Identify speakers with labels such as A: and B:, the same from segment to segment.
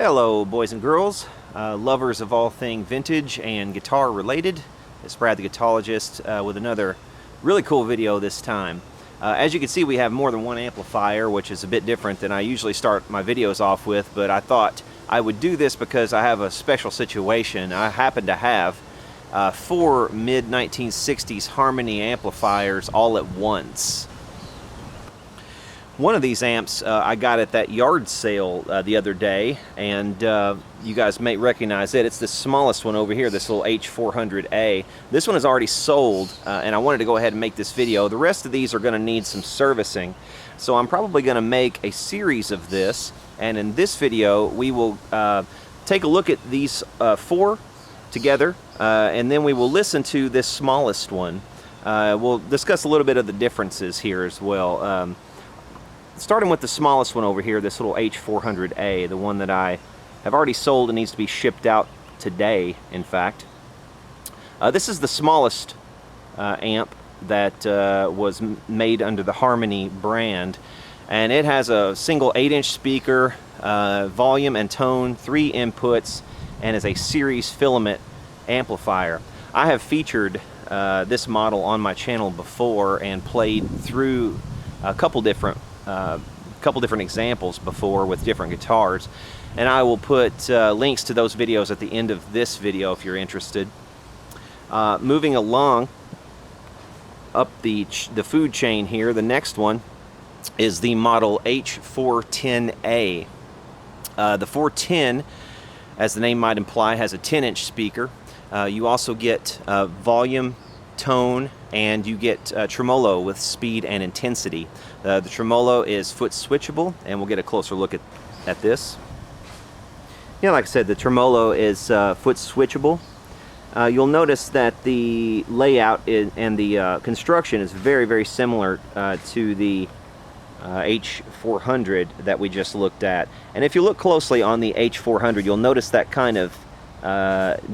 A: Hello boys and girls, lovers of all thing vintage and guitar related. It's Brad the Guitarologist with another really cool video this time. As you can see, we have more than one amplifier, which is a bit different than I usually start my videos off with, but I thought I would do this because I have a special situation. I happen to have four mid-1960s Harmony amplifiers all at once. One of these amps I got at that yard sale the other day, and you guys may recognize it. It's the smallest one over here, this little H400A. This one is already sold, and I wanted to go ahead and make this video. The rest of these are going to need some servicing, so I'm probably going to make a series of this, and in this video we will take a look at these four together, and then we will listen to this smallest one. We'll discuss a little bit of the differences here as well. Starting with the smallest one over here, this little H400A, the one that I have already sold and needs to be shipped out today, in fact. This is the smallest amp that was made under the Harmony brand, and it has a single 8-inch speaker, volume and tone, 3 inputs, and is a series filament amplifier. I have featured this model on my channel before and played through a couple different examples before with different guitars, and I will put links to those videos at the end of this video if you're interested. Moving along up the food chain here, the next one is the model H410A. The 410, as the name might imply, has a 10-inch speaker. You also get volume, tone, and you get tremolo with speed and intensity. The tremolo is foot switchable, and we'll get a closer look at this. Yeah, like I said, the tremolo is foot switchable. You'll notice that the layout and the construction is very, very similar to the H400 that we just looked at. And if you look closely on the H400, you'll notice that kind of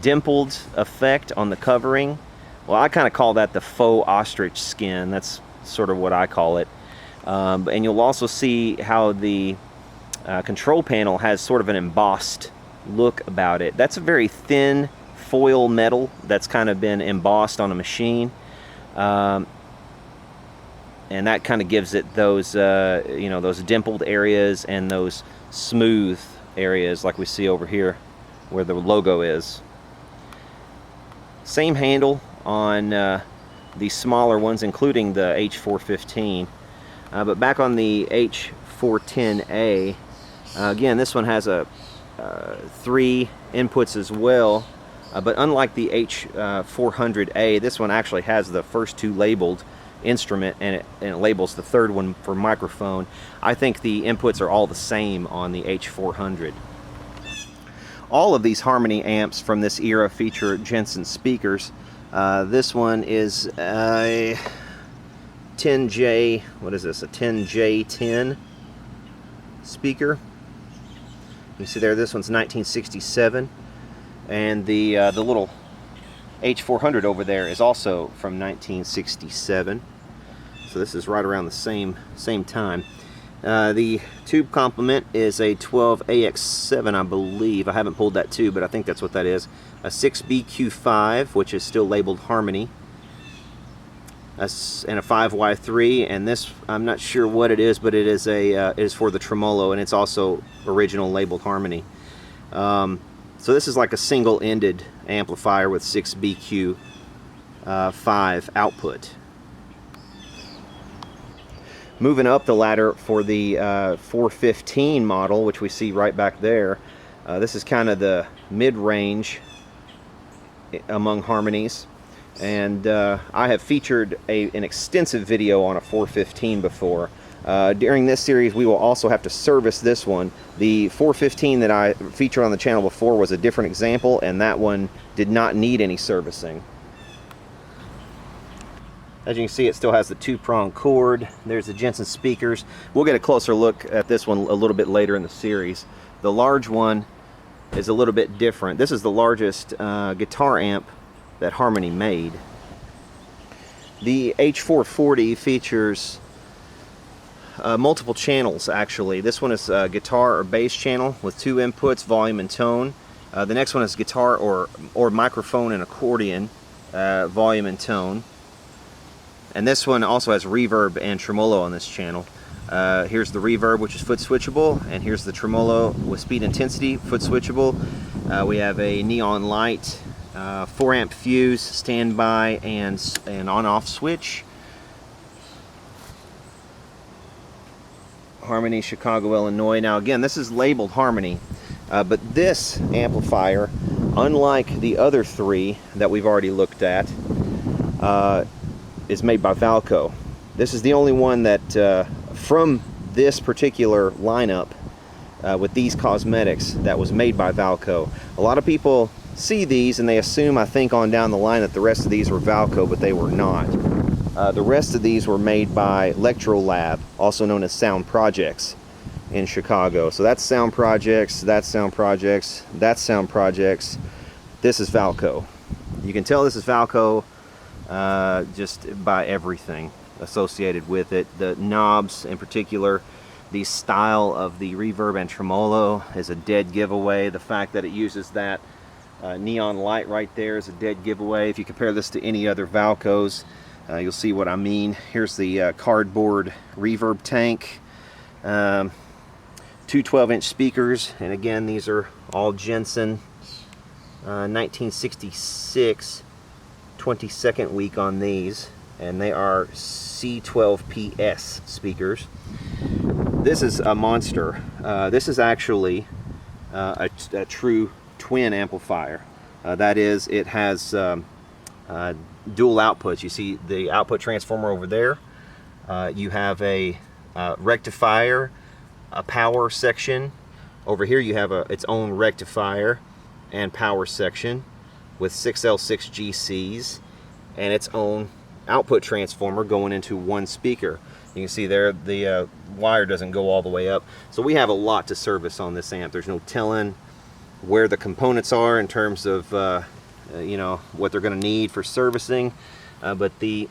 A: dimpled effect on the covering. Well, I kind of call that the faux ostrich skin. That's sort of what I call it. And you'll also see how the control panel has sort of an embossed look about it. That's a very thin foil metal that's kind of been embossed on a machine. And that kind of gives it those, you know, those dimpled areas and those smooth areas like we see over here where the logo is. Same handle on the smaller ones, including the H415. But back on the H410A, again, this one has a 3 inputs as well. But unlike the H400A, this one actually has the first 2 labeled instrument, and it labels the third one for microphone. I think the inputs are all the same on the H400. All of these Harmony amps from this era feature Jensen Speakers. This one is a 10J, what is this, a 10J10 speaker. You see there, this one's 1967, and the little H400 over there is also from 1967. So this is right around the same time. The tube complement is a 12AX7, I believe. I haven't pulled that tube, but I think that's what that is. A 6BQ5, which is still labeled Harmony, and a 5Y3. And this, I'm not sure what it is, but it is for the tremolo, and it's also original labeled Harmony. So this is like a single-ended amplifier with 6BQ5 output. Moving up the ladder for the 415 model, which we see right back there. This is kind of the mid-range among Harmonies, and I have featured an extensive video on a 415 before. During this series we will also have to service this one. The 415 that I featured on the channel before was a different example, and that one did not need any servicing. As you can see, it still has the 2-prong cord. There's the Jensen Speakers. We'll get a closer look at this one a little bit later in the series. The large one is a little bit different. This is the largest guitar amp that Harmony made. The H440 features multiple channels actually. This one is a guitar or bass channel with 2 inputs, volume and tone. The next one is guitar or microphone and accordion, volume and tone. And this one also has reverb and tremolo on this channel. Here's the reverb, which is foot switchable, and here's the tremolo with speed intensity, foot switchable. We have a neon light, 4 amp fuse, standby, and an on-off switch. Harmony, Chicago, Illinois. Now again, this is labeled Harmony, but this amplifier, unlike the other 3 that we've already looked at, is made by Valco. This is the only one that from this particular lineup with these cosmetics that was made by Valco. A lot of people see these and they assume, I think, on down the line that the rest of these were Valco, but they were not. The rest of these were made by Lectrolab, also known as Sound Projects in Chicago. So that's Sound Projects, that's Sound Projects, that's Sound Projects. This is Valco. You can tell this is Valco just by everything associated with it. The knobs in particular, the style of the reverb and tremolo is a dead giveaway. The fact that it uses that neon light right there is a dead giveaway. If you compare this to any other Valcos, you'll see what I mean. Here's the cardboard reverb tank, 2 12-inch speakers, and again, these are all Jensen 1966 22nd week on these, and they are C12PS speakers. This is a monster. This is actually a true twin amplifier. That is, it has dual outputs. You see the output transformer over there. You have a rectifier, a power section. Over here you have its own rectifier and power section with 6L6 GCs and its own output transformer going into one speaker. You can see there the wire doesn't go all the way up. So we have a lot to service on this amp. There's no telling where the components are in terms of you know, what they're going to need for servicing, but the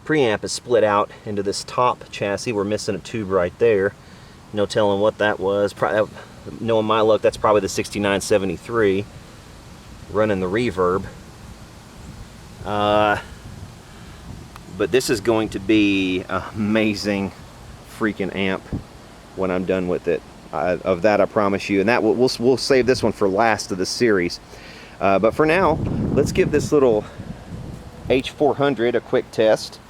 A: preamp is split out into this top chassis. We're missing a tube right there. No telling what that was. Knowing my luck, that's probably the 6973 running the reverb. But this is going to be an amazing freaking amp when I'm done with it. Of that I promise you. And that we'll save this one for last of the series. But for now, let's give this little H400 a quick test,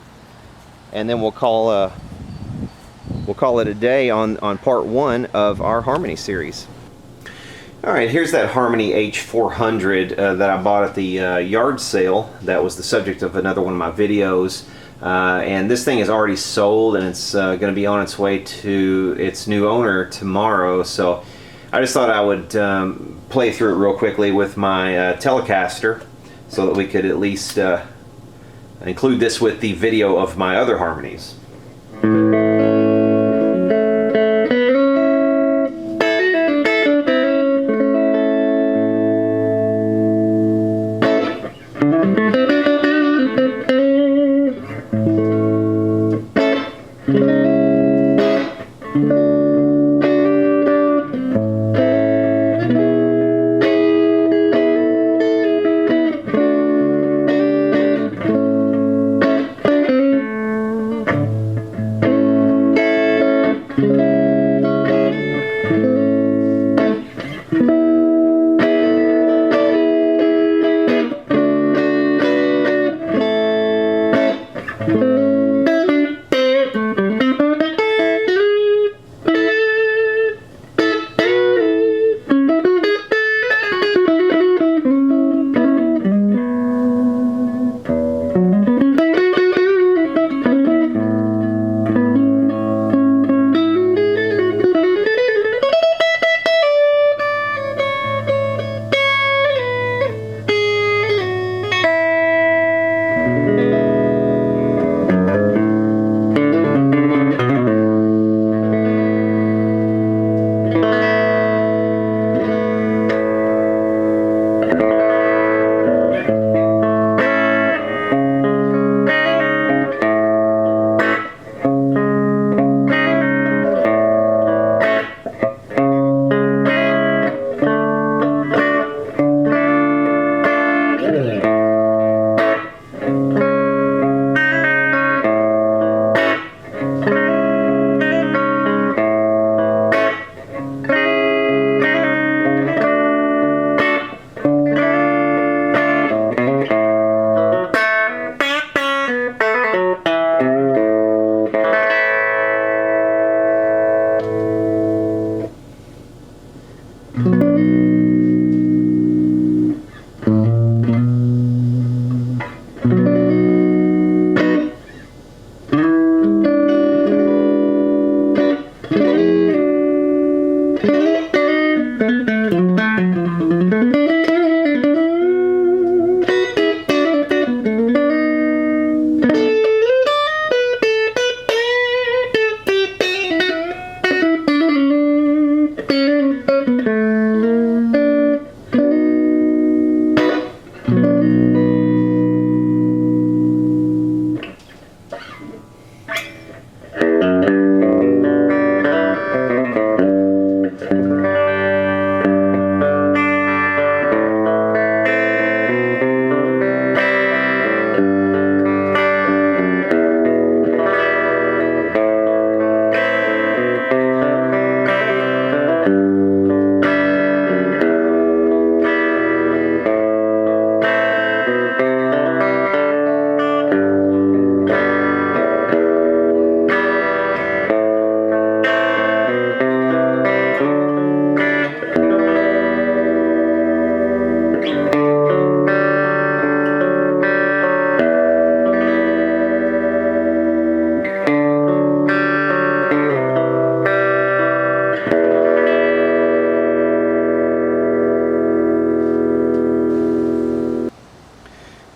A: and then we'll call it a day on part 1 of our Harmony series. All right, here's that Harmony H400 that I bought at the yard sale. That was the subject of another one of my videos. And this thing is already sold, and it's going to be on its way to its new owner tomorrow. So I just thought I would play through it real quickly with my Telecaster, so that we could at least include this with the video of my other Harmonies.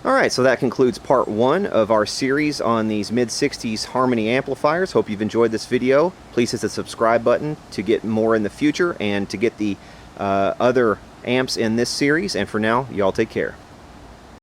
A: Alright, so that concludes part 1 of our series on these mid-60s Harmony amplifiers. Hope you've enjoyed this video. Please hit the subscribe button to get more in the future and to get the other amps in this series. And for now, y'all take care.